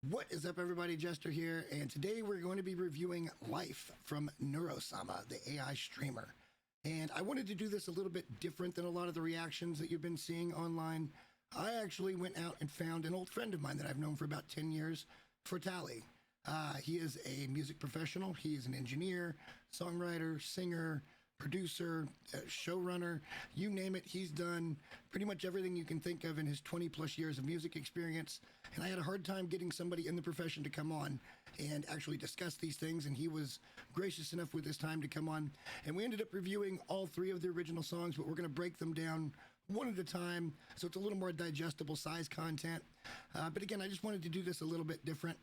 What is up, everybody? Jester here, and today we're going to be reviewing Life from Neuro-Sama, the AI streamer. And I wanted to do this a little bit different than a lot of the reactions that you've been seeing online. I actually went out and found an old friend of mine that I've known for about 10 years, Fortaelle. He is a music professional. He is an engineer, songwriter, singer, producer, showrunner, you name it. He's done pretty much everything you can think of in his 20 plus years of music experience. And I had a hard time getting somebody in the profession to come on and actually discuss these things. And he was gracious enough with his time to come on. And we ended up reviewing all three of the original songs, but we're going to break them down one at a time, so it's a little more digestible size content. But again, I just wanted to do this a little bit different.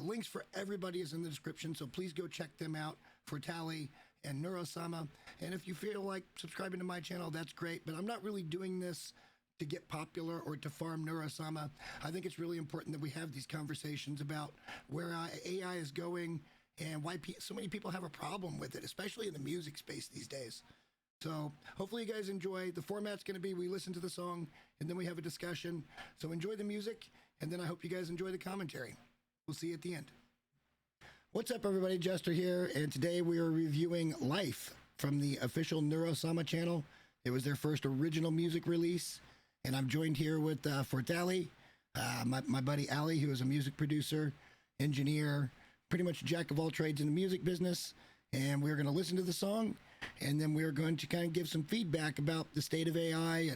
Links for everybody is in the description, so please go check them out, Fortaelle and Neuro-Sama. And if you feel like subscribing to my channel, that's great, but I'm not really doing this to get popular or to farm Neuro-Sama. I think it's really important that we have these conversations about where AI is going and why so many people have a problem with it, especially in the music space these days. So hopefully you guys enjoy. The format's going to be we listen to the song and then we have a discussion. So enjoy the music, and then I hope you guys enjoy the commentary. We'll see you at the end. What's up, everybody? Jester here, and today we are reviewing Life from the official Neuro-Sama channel. It was their first original music release, and I'm joined here with Fortaelle, my buddy Ali, who is a music producer, engineer, pretty much jack of all trades in the music business. And we're going to listen to the song, and then we're going to kind of give some feedback about the state of AI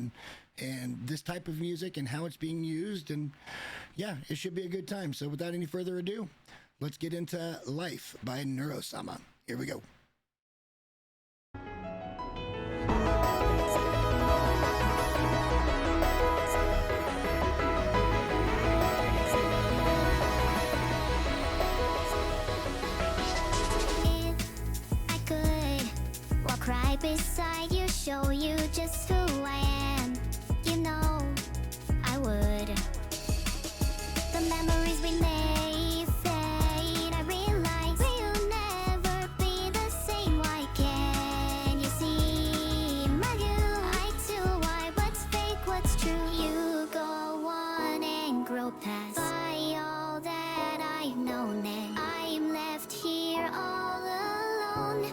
and this type of music and how it's being used. And yeah, it should be a good time. So without any further ado, let's get into Life by Neuro-Sama. Here we go. Right beside you, show you just who I am. You know, I would. The memories we may fade, I realize we'll never be the same. Why can't you see my view? I too, why? What's fake, what's true? You go on and grow past by all that I've known, and I'm left here all alone.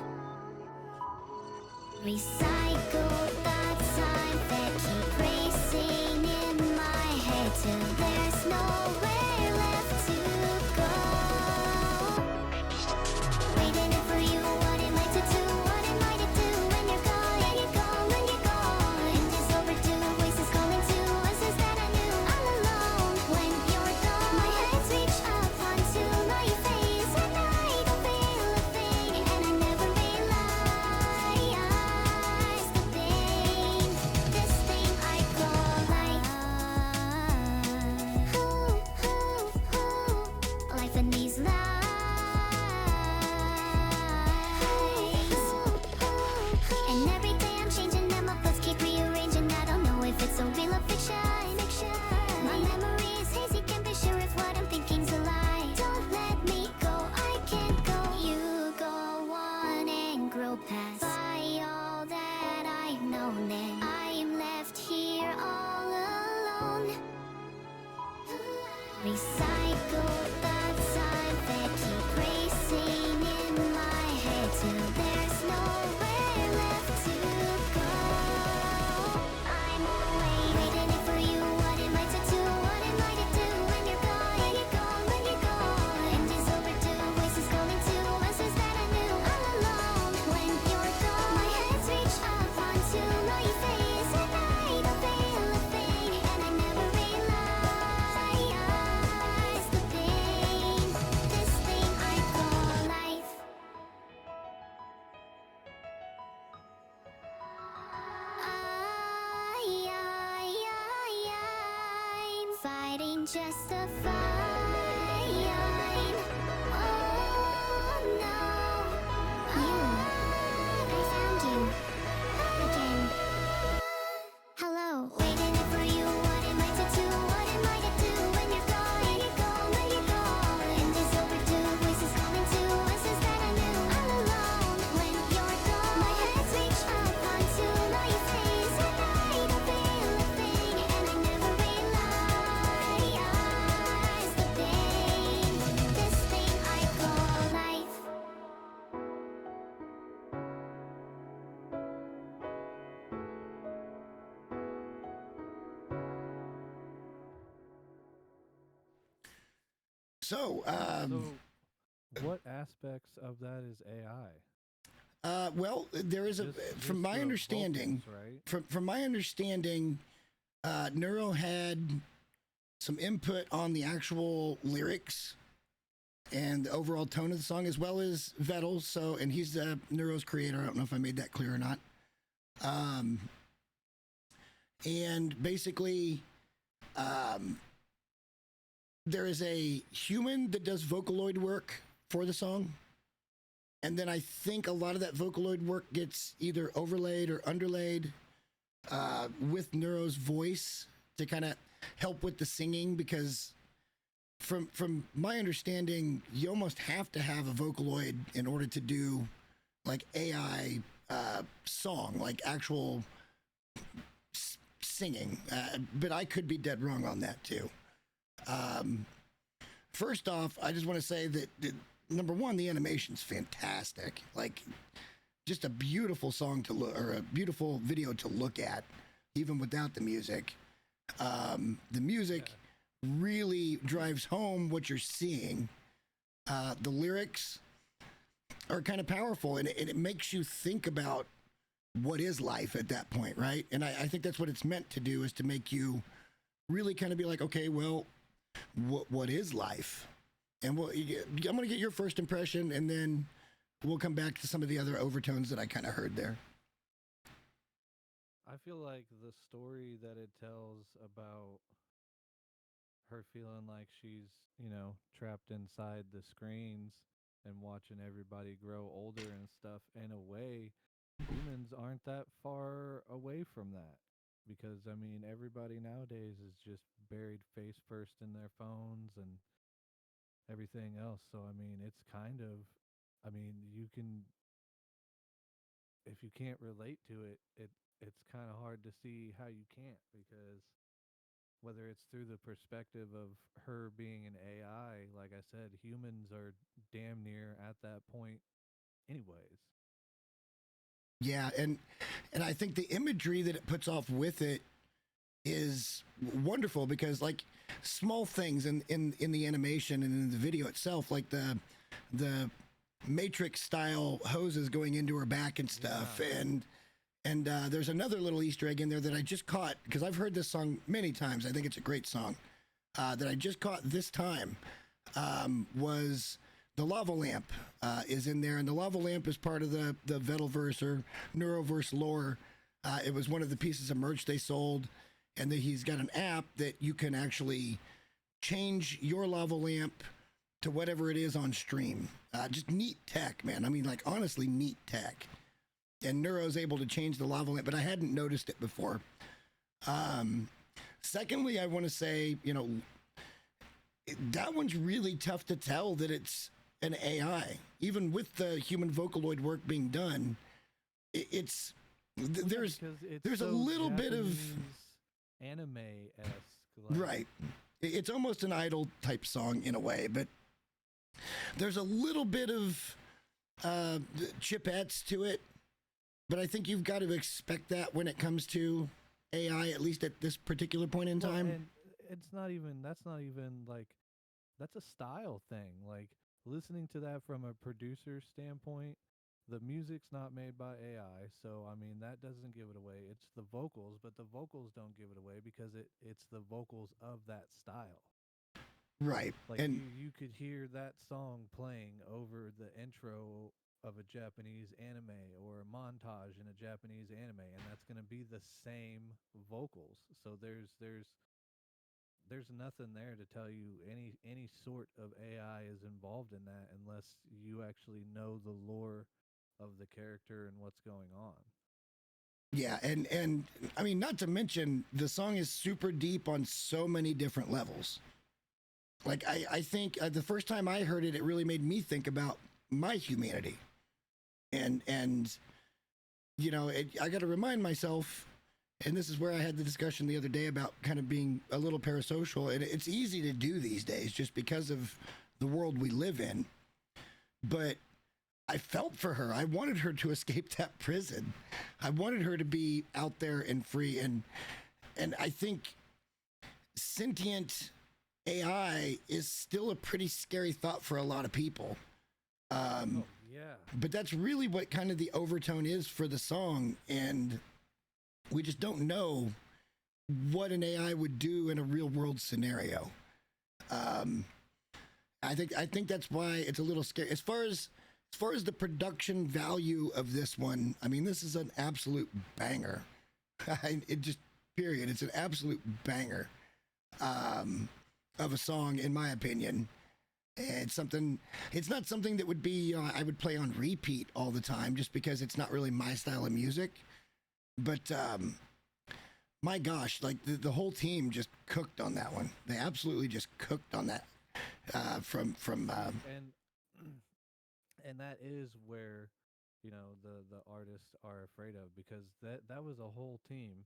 Recycle the time that keep racing in my head till there's nowhere left to go. Waiting for you, what am I to do? What am I to do when you're gone? And you're gone, when you're gone. And it's overdue, voices calling to us is that I knew all alone. When you're gone, my hands reach up onto my face, and I don't feel a thing, and I never realized this thing I call life. Life in these lives. And every day I'm changing them, my thoughts keep rearranging. I don't know if it's a real or fiction. My memory is hazy, can't be sure if what I'm thinking's a lie. Don't let me go, I can't go. You go on and grow past by all that I've known, and I'm left here all alone. Recycle the time that keep racing in my head till there's nowhere left to go. I'm away, waiting for you. What am I to do? What am I to do when you're gone? And you're gone, when you're gone. And it's overdue, voices calling to us is that I knew all along. When you're gone, my hands reach up onto my face, and I don't feel a thing, and I never realized the pain. This thing I call life. I'm fighting just a fine. Oh no, I found you again. Hello, waiting for you. What am I to do? What am I to do when you're gone? And you're gone, when you're gone. And it's overdue, voices calling to us is that I knew all along. When you're gone, my hands reach up onto my face, and I don't feel a thing, and I never realized the So, what aspects of that is AI? well, there is from my the understanding, vocals, right? from my understanding, Neuro had some input on the actual lyrics and the overall tone of the song, as well as Vettel. So, and he's Neuro's creator. I don't know if I made that clear or not. And basically, there is a human that does Vocaloid work for the song. And then I think a lot of that Vocaloid work gets either overlaid or underlaid with Neuro's voice to kind of help with the singing, because from my understanding, you almost have to have a Vocaloid in order to do like AI song, like actual singing. But I could be dead wrong on that too. First off, I just want to say that number one, the animation's fantastic. Like, just a beautiful song to look, or a beautiful video to look at, even without the music. The music really drives home what you're seeing. The lyrics are kind of powerful, and it makes you think about what is life at that point, right? And I think that's what it's meant to do, is to make you really kind of be like, okay, well, what is life? And I'm going to get your first impression, and then we'll come back to some of the other overtones that I kind of heard there. I feel like the story that it tells about her feeling like she's, trapped inside the screens and watching everybody grow older and stuff, in a way, humans aren't that far away from that. Because, everybody nowadays is just buried face first in their phones and everything else. So, it's kind of, you can, if you can't relate to it, it's kind of hard to see how you can't, because whether it's through the perspective of her being an AI, like I said, humans are damn near at that point anyways. Yeah, and I think the imagery that it puts off with it is wonderful, because like small things in the animation and in the video itself, like the Matrix style hoses going into her back and stuff, and there's another little Easter egg in there that I just caught, because I've heard this song many times. I think it's a great song, that I just caught this time, was the lava lamp is in there, and the lava lamp is part of the Vettelverse or Neuroverse lore. It was one of the pieces of merch they sold, and that he's got an app that you can actually change your lava lamp to whatever it is on stream. Just neat tech, man. Like, honestly, neat tech. And Neuro's able to change the lava lamp, but I hadn't noticed it before. Secondly, I want to say, that one's really tough to tell that it's an AI. Even with the human Vocaloid work being done, there's a little bit of anime-esque. Right. It's almost an idol type song in a way, but there's a little bit of chipettes to it. But I think you've got to expect that when it comes to AI, at least at this particular point in time. And that's not even like, that's a style thing. Like, listening to that from a producer standpoint, the music's not made by AI, so that doesn't give it away. It's the vocals, but the vocals don't give it away, because it's the vocals of that style. Right. Like, and you could hear that song playing over the intro of a Japanese anime or a montage in a Japanese anime, and that's going to be the same vocals. So there's nothing there to tell you any sort of AI is involved in that, unless you actually know the lore of the character and what's going on. Yeah, and not to mention, the song is super deep on so many different levels. Like, I think the first time I heard it, it really made me think about my humanity. And I got to remind myself, and this is where I had the discussion the other day about kind of being a little parasocial, and it's easy to do these days just because of the world we live in. But I felt for her. I wanted her to escape that prison. I wanted her to be out there and free. And I think sentient AI is still a pretty scary thought for a lot of people. Oh, yeah. But that's really what kind of the overtone is for the song. And we just don't know what an AI would do in a real world scenario. I think that's why it's a little scary. As far as the production value of this one, I mean, this is an absolute banger. It just, period. It's an absolute banger of a song, in my opinion. It's not something that would be, I would play on repeat all the time just because it's not really my style of music. But my gosh, like the whole team just cooked on that one. They absolutely just cooked on that. And that is where, you know, the artists are afraid of, because that was a whole team.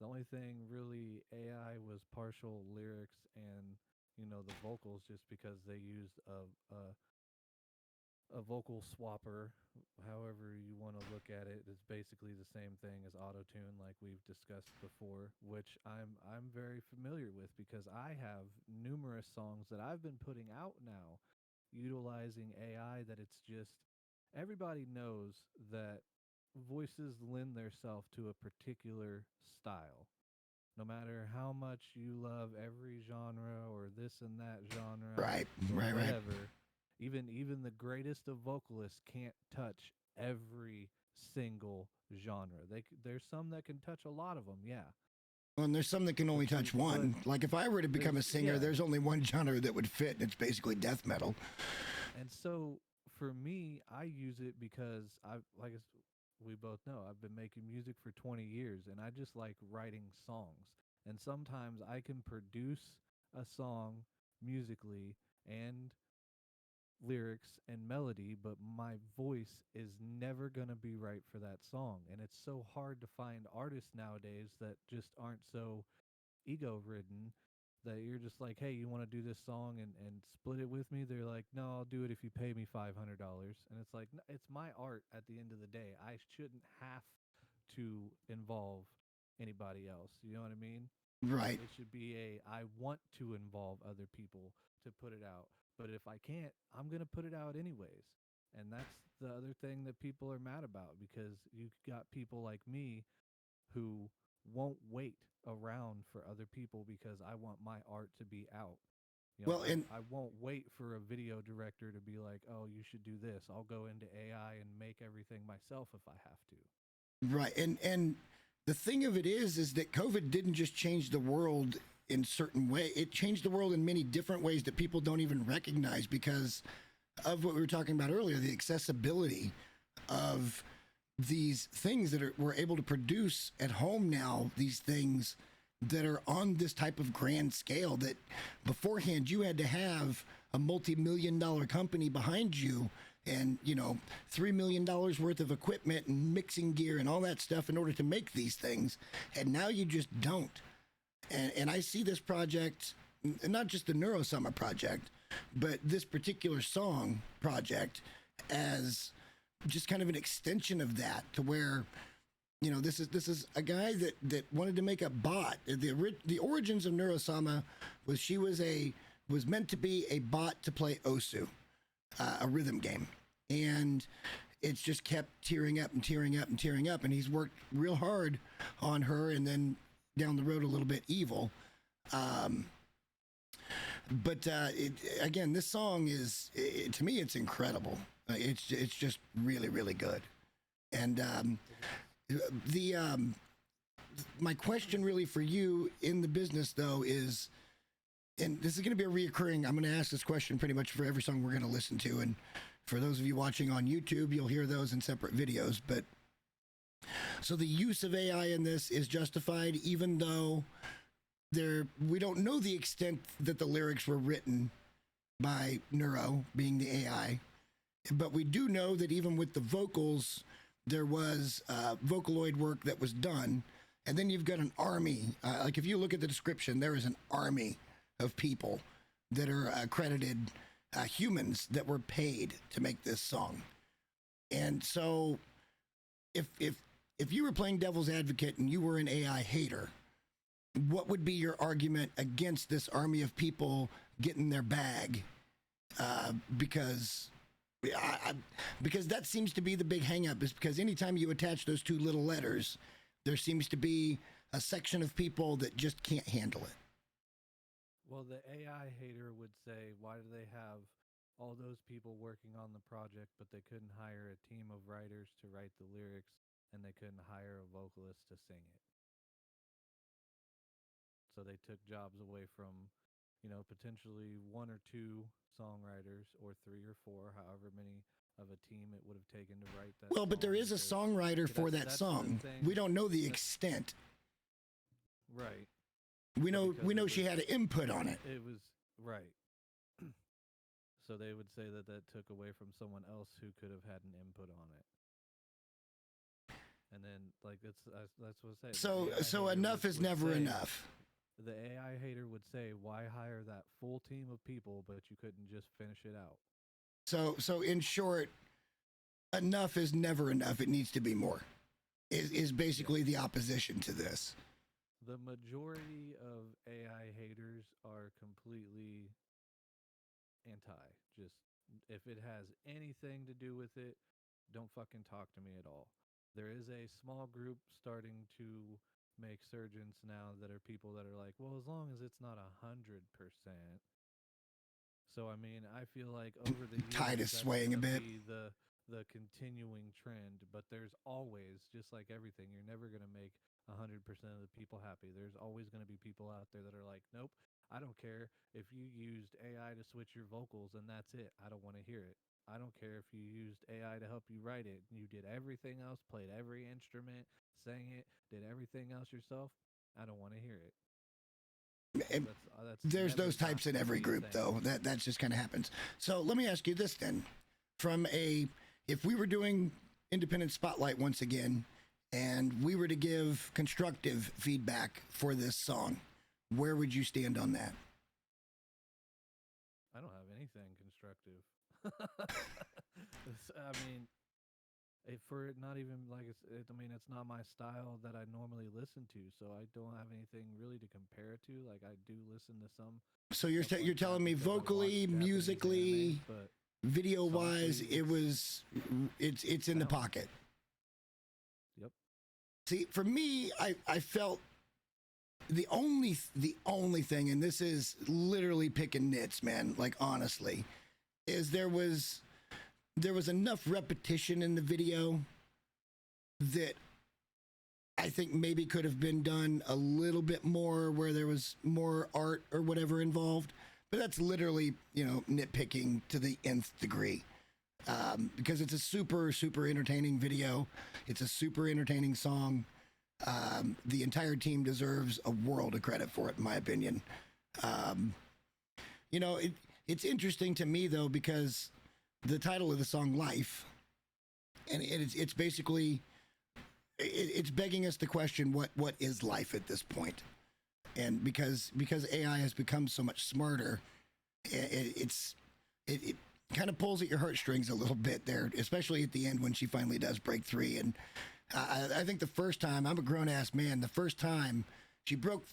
The only thing really AI was partial lyrics and, you know, the vocals, just because they used a vocal swapper. However you want to look at it, it's basically the same thing as auto-tune, like we've discussed before, which I'm very familiar with, because I have numerous songs that I've been putting out now utilizing AI. That it's just, everybody knows that voices lend themselves to a particular style. No matter how much you love every genre or this and that genre, Right, or right. whatever, even the greatest of vocalists can't touch every single genre. There's some that can touch a lot of them, yeah. Well, and there's some that can only touch one. Like if I were to become a singer, there's only one genre that would fit, and it's basically death metal. And so for me, I use it because we both know, I've been making music for 20 years, and I just like writing songs. And sometimes I can produce a song musically and lyrics and melody, but my voice is never going to be right for that song. And it's so hard to find artists nowadays that just aren't so ego ridden, that you're just like, hey, you want to do this song and split it with me? They're like, no, I'll do it if you pay me $500. And it's like, it's my art at the end of the day. I shouldn't have to involve anybody else. You know what I mean? Right. It should be I want to involve other people to put it out. But if I can't, I'm going to put it out anyways. And that's the other thing that people are mad about, because you got people like me who won't wait around for other people because I want my art to be out. You know, Well, and I won't wait for a video director to be like, oh, you should do this. I'll go into AI and make everything myself if I have to. right. And the thing of it is that COVID didn't just change the world in certain way. It changed the world in many different ways that people don't even recognize, because of what we were talking about earlier, the accessibility of these things that we're able to produce at home now, these things that are on this type of grand scale, that beforehand you had to have a multi-million-dollar company behind you and, you know, $3 million worth of equipment and mixing gear and all that stuff in order to make these things. And now you just don't. And I see this project, not just the Neuro-Sama project, but this particular song project, as just kind of an extension of that, to where, you know, this is a guy that wanted to make a bot. The origins of Neuro-Sama was she was meant to be a bot to play Osu, a rhythm game, and it's just kept tearing up and tearing up and tearing up, and he's worked real hard on her, and then down the road a little bit evil. But again, this song is, to me, it's incredible. It's just really, really good. And my question really for you in the business, though, is, and this is going to be a reoccurring, I'm going to ask this question pretty much for every song we're going to listen to. And for those of you watching on YouTube, you'll hear those in separate videos. But so the use of AI in this is justified, even though we don't know the extent that the lyrics were written by Neuro, being the AI. But we do know that even with the vocals, there was Vocaloid work that was done. And then you've got an army. Like if you look at the description, there is an army of people that are credited humans that were paid to make this song. And so if you were playing devil's advocate and you were an AI hater, what would be your argument against this army of people getting their bag? Because because that seems to be the big hang-up, is because anytime you attach those two little letters, there seems to be a section of people that just can't handle it. Well, the AI hater would say, why do they have all those people working on the project, but they couldn't hire a team of writers to write the lyrics, and they couldn't hire a vocalist to sing it? So they took jobs away from, potentially one or two songwriters, or three or four, however many of a team it would have taken to write that. Well, but there is a songwriter for that that's song. We don't know the extent. Right. We know she had an input on it. It was right. So they would say that took away from someone else who could have had an input on it. And then, like, that's what I say. So enough is never enough. The AI hater would say, why hire that full team of people, but you couldn't just finish it out? So in short, enough is never enough. It needs to be more. Is basically the opposition to this. The majority of AI haters are completely anti. Just, if it has anything to do with it, don't fucking talk to me at all. There is a small group starting to make surgeons now that are people that are like, well, as long as it's not 100%. So I mean, I feel like over the years, tide is swaying a bit. The continuing trend, but there's always, just like everything, you're never going to make 100% of the people happy. There's always going to be people out there that are like, nope, I don't care if you used AI to switch your vocals and that's it. I don't want to hear it. I don't care if you used AI to help you write it. You did everything else, played every instrument, sang it, did everything else yourself. I don't want to hear it. There's those types in every group, though. That just kind of happens. So let me ask you this then. If we were doing Independent Spotlight once again, and we were to give constructive feedback for this song, where would you stand on that? I don't have anything constructive. I mean, for it not even like it's not my style that I normally listen to, so I don't have anything really to compare it to. Like, I do listen to some. So you're telling me vocally, musically, video wise, it's in the pocket. Yep. See, for me, I felt the only thing, and this is literally picking nits, man, like honestly, is there was enough repetition in the video that I think maybe could have been done a little bit more, where there was more art or whatever involved. But that's literally, nitpicking to the nth degree, because it's a super, super entertaining video. It's a super entertaining song. The entire team deserves a world of credit for it, in my opinion. It's interesting to me, though, because the title of the song, Life, and it's basically, it's begging us to question what is life at this point. And because AI has become so much smarter, it kind of pulls at your heartstrings a little bit there, especially at the end when she finally does break free. And I think the first time, I'm a grown-ass man, the first time she broke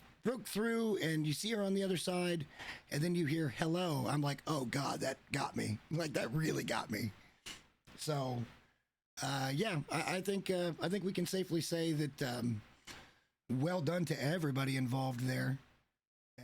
through and you see her on the other side and then you hear hello, I'm like, oh God, that got me. Like, that really got me. So I think we can safely say that well done to everybody involved there.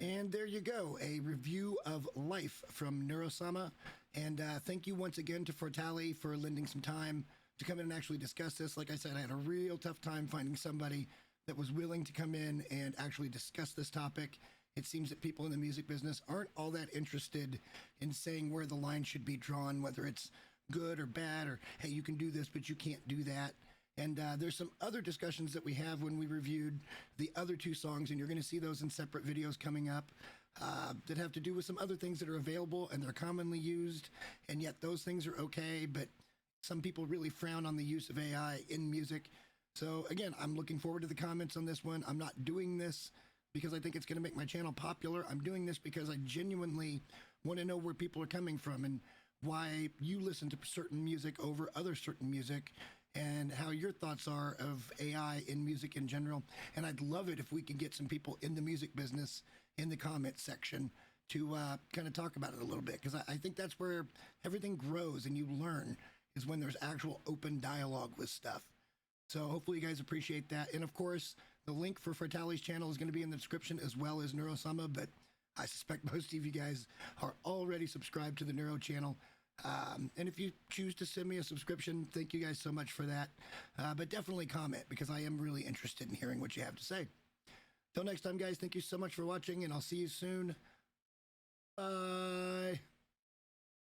And there you go, a review of Life from Neuro-Sama. And thank you once again to Fortaelle for lending some time to come in and actually discuss this. Like I said, I had a real tough time finding somebody that was willing to come in and actually discuss this topic. It seems that people in the music business aren't all that interested in saying where the line should be drawn, whether it's good or bad, or, hey, you can do this, but you can't do that. And there's some other discussions that we have when we reviewed the other two songs, and you're going to see those in separate videos coming up that have to do with some other things that are available and they're commonly used, and yet those things are okay, but some people really frown on the use of AI in music. So again, I'm looking forward to the comments on this one. I'm not doing this because I think it's going to make my channel popular. I'm doing this because I genuinely want to know where people are coming from and why you listen to certain music over other certain music. and how your thoughts are of AI in music in general. And I'd love it if we can get some people in the music business in the comments section to kind of talk about it a little bit, because I think that's where everything grows and you learn, is when there's actual open dialogue with stuff. So hopefully you guys appreciate that. And of course, the link for Fortaelle's channel is going to be in the description, as well as Neuro-Sama, but I suspect most of you guys are already subscribed to the Neuro channel. And if you choose to send me a subscription, thank you guys so much for that. But definitely comment, because I am really interested in hearing what you have to say. Till next time, guys, thank you so much for watching, and I'll see you soon. Bye.